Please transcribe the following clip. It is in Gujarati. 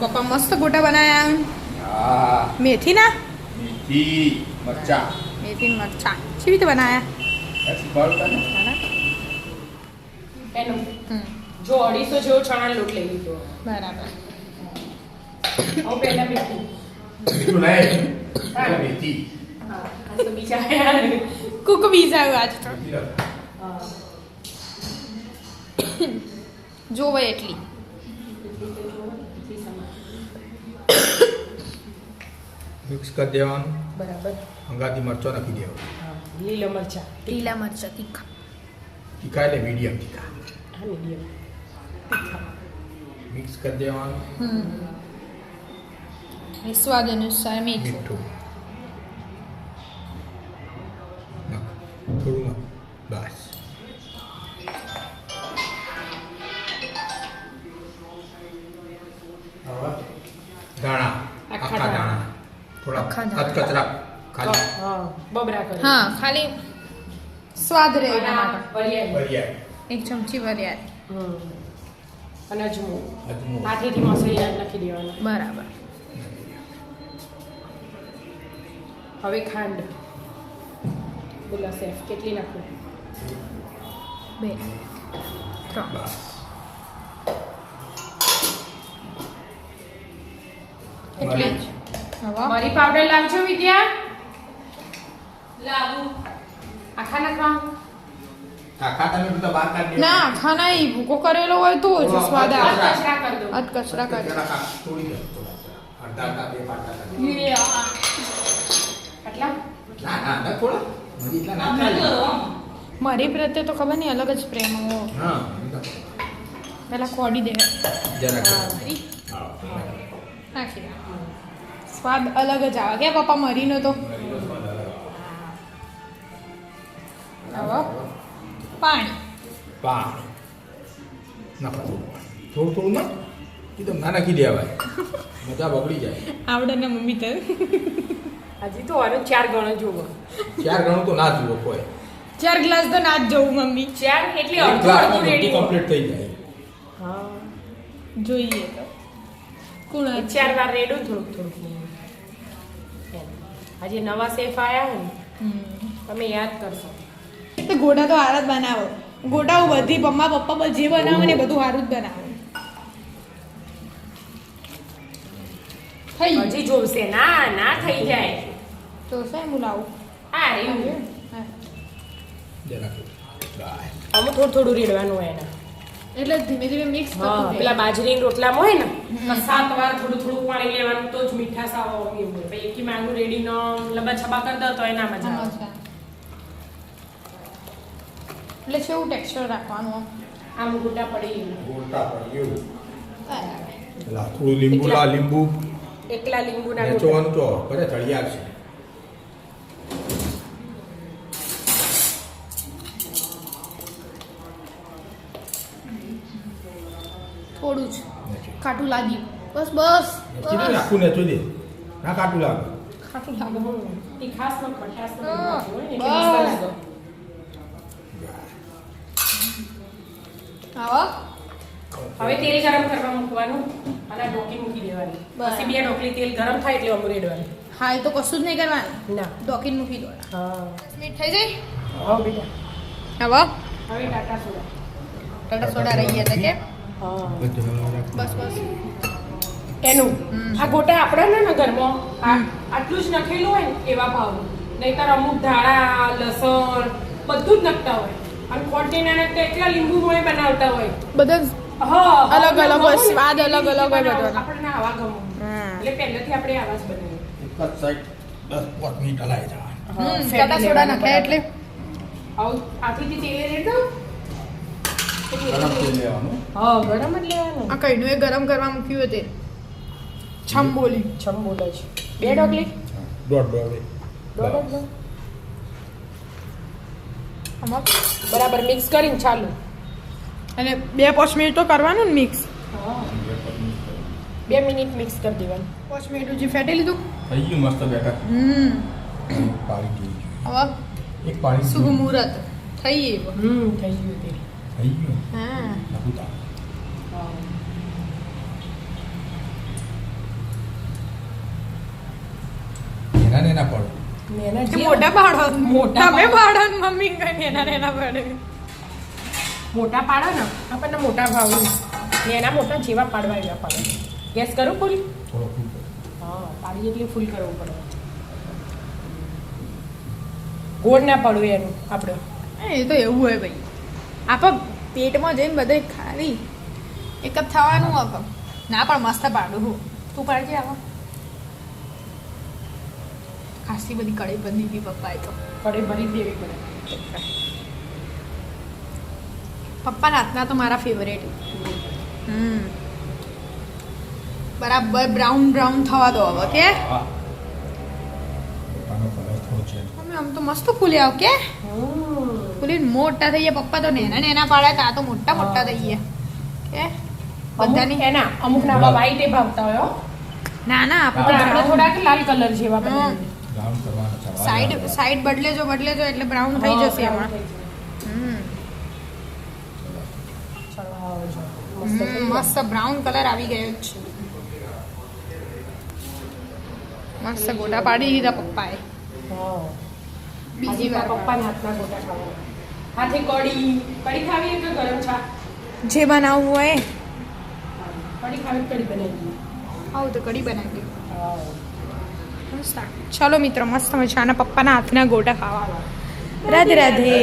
પપ્પા મસ્ત ગોટા બનાયા. હા મેથી ના મેથી મરચા મેથી મરચા કેવી રીતે બનાયા? એસી પાવડર એનું હમ જો 250 જેવો ચણા લોટ લઈ લીધો. બરાબર. હવે પહેલા મીઠું. મીઠું નહીં મેથી હા આ તો બીજા આયા. કુક બીજા આજ તો હા જોવે એટલી. મિક્સ કરી દેવાનું બરાબર. અંગાથી મરચો નાખી દેવાનો હા લીલા મરચા લીલા મરચા તીખા. તીખા એટલે મીડિયમ તીખા હા મીડિયમ મિક્સ કરી દેવાનું સ્વાદ અનુસાર મીઠું. મીઠું નાખ થોડું નાખ બસ દાણા આખા દાણા થોડા આખા દાણા. કચરા ખાલી હા બબરા કરી હા ખાલી સ્વાદ રહે એના માટે. વરિયાળી. વરિયાળી એક ચમચી વરિયાળ. અને અજમો અજમો હાથેથી મસાલા નાખી દેવાનો. બરાબર. હવે ખાંડ બોલા શેફ કેટલી નાખું? 2 3 બસ એટલી જ. હવે મરી પાવડર લાવજો વિદ્યા. લાવું આખા નાખવા. આખા તમે બધા બહાર કાઢી ના આખા નહીં ભૂકો કરેલો હોય તો જ સ્વાદ આવે. કચરા કરી દો. અધ કચરા કરી. થોડી દે અડધા અડધા બે પાટા કરી આટલા ના ના ના થોડા મરી એટલા ના થાય મારી પ્રત્યે તો ખબર નહીં અલગ જ પ્રેમ હો. હા પેલા ખોડી દે જરા મરી હા નાખી દે. સ્વાદ અલગ જ આવે કે પપ્પા મરીનો તો. હવે પાણી. પાણી નાખો થોડું થોડું ના એકદમ ના નાખી દેવાય મજા બગડી જાય આવડે ને મમ્મી તો હજી તો આનો 4 ગણો જોવો. 4 ગણું તો ના જુઓ કોઈ 4 ગ્લાસ તો ના જ જવું મમ્મી. 4 એટલે એક અડધું ગ્લાસ અડધું રેડી કમ્પ્લીટ થઈ જાય હા જોઈએ તો કોણ 4 વાર રેડું થોડુંક થોડુંક એમ. આજે નવા શેફ આયા હે ને તમે યાદ કરશો. તો ગોટા તો હાર જ બનાવો. ગોટાઓ બધી મમ્મા પપ્પા જે બનાવે ને બધું હારું જ બનાવે. થઈ ગયું. હજી જોશે ના ના થઈ જાય. તો સાહેબ હું લાવું. હા રેડું હા. જરા બાય અમુક થોડું થોડું રેડવાનું હોય એના. એટલે ધીમે ધીમે મિક્સ હા કરતું પેલા બાજરીના રોટલામાં હોય ને તો 7 વાર થોડું થોડું પાણી લેવાનું તો જ મીઠાશ આવે એવું હોય. પછી એકી માંગુ રેડીનો લંબા છબા કરી દો તો એના મજા આવે. એટલે કેવું ટેક્સચર રાખવાનું આમ? આમ ગોટા પડી ગોટા પડ્યું બરાબર. પેલા થોડું લીંબુ લા લીંબુ એકલા લીંબુના ગોટા. વેચવાનું તો કરે તળિયા છે થોડું જ ખાટું લાગ્યું. બસ બસ કીધું ને આખું ને જોઈ દે ના કાટું લાગે ખાટું લાગે. તીખાશનો ખટાશનો હા, હોય ને બસ. એટલે મસ્ત લાગે. આવો હવે તેલ ગરમ કરવા મૂકવાનું અને ઢોકી મૂકી દેવાની. બરાબર. પછી 2 ઢોકળી તેલ ગરમ થાય એટલે અમુ રેડવાનું. હા એ તો કશું જ નહીં કરવાનું. ના ડોકીને મૂકી દો. હા મિનિટ થઈ જાય. હા બેટા હવે હવે ટાટા સોડા. ટાટા સોડા રહી ગયા હતા કે હા બસ બસ. એનું હમ. આ ગોટા આપણા ને ઘરમાં આટલું જ નખેલું હોય ને એવા ભાવ. નહીતર અમુક ધાણા લસણ બધું જ નખતા હોય અને કોન્ટેનર તો એટલા લીંબુ હોય બનાવતા હોય. બધા જ હા અલગ અલગ હોય, સ્વાદ અલગ અલગ હોય બધાનો. આપણને આવા ગમે. એટલે પહેલેથી આપણે આવા જ બનાવીએ. એક જ સાઈડ 10-5 મિનિટ હલાવી જવાનું ટાટા સોડા નાખ્યા એટલે આવું આથી તેલ રેડ દો. ગરમ તેલ લેવાનું હા ગરમ જ લેવાનું. આ કઈનું એ ગરમ કરવા મૂક્યું હતું છમ બોલી. છમ બોલે છે 2 ઢોકળી દોઢ દોઢ જ લો. આમાં બરાબર મિક્સ કરીને ચાલુ. અને 2-5 મિનિટ તો કરવાનું ને મિક્સ. હા 2 મિનિટ મિક્સ કરી દેવાનું. 5 મિનિટ હજી ફેટી લીધું. થઈ ગયું મસ્ત બેટા પાણી જોઈ હવે એક પાણી શુભ મુહૂર્ત થઈ એવું. થઈ ગયું તેલ. થઈ ગયું હા નાખું તા ના પાડો નેના કે જે મોટા પાડો મોટા તમે પાડો. પાડો ને મમ્મી કઈ એના પાડે મોટા પાડો ને આપણને મોટા ભાવે નેના મોટા જેવા પાડવા એવા પાડે ગેસ કરું ફૂલ થોડો ફૂલ કરો. હા પાડી એટલી ફૂલ કરવું પડે ગોળ ના પડવું એનું આપણે એ તો એવું હોય ભાઈ આપણે પેટમાં જઈને બધે ખાલી એક જ થવાનું હવે ના પણ મસ્ત પાડું હું તું પાડજે આવા ખાસી બધી કઢી બની હતી પપ્પાએ તો કડે ભરી જ દેવી પડે પપ્પાના હાથના તો મારા ફેવરેટ બરાબર બ્રાઉન બ્રાઉન થવા દો હવે કે હા પપ્પાનો કલર થોડો છે મમ્મી આમ તો મસ્ત ફૂલ્યા કે ફૂલીને મોટા થઈ ગયા પપ્પા તો નેના નેના પાડ્યા તા તો મોટા મોટા થઈ ગયા કે બધાની એના અમુક ના વાઈટ એ ભાવતા હોય હો. ના ના પણ આપણે થોડાક લાલ કલર જેવા બનાવીએ. બ્રાઉન કરવાનો છે સાઈડ બદલેજો એટલે બ્રાઉન થઈ જશે એમાં ચલો, મસ્ત થઈ ગયું. મસ્ત બ્રાઉન કલર આવી ગયો જ છે મસ્ત ગોટા પાડી દીધા પપ્પાએ હા. બીજી વાર પપ્પાના હાથના ગોટા ખાવા હાથે કઢી ખાવી કે ગરમ ચા જે બનાવવું હોય કઢી ખાવી કઢી બનાવી આવું તો કઢી બનાવી હા. મસ્ત ચલો મિત્રો મસ્ત મજાના પપ્પાના હાથના ગોટા ખાવા રાધે રાધે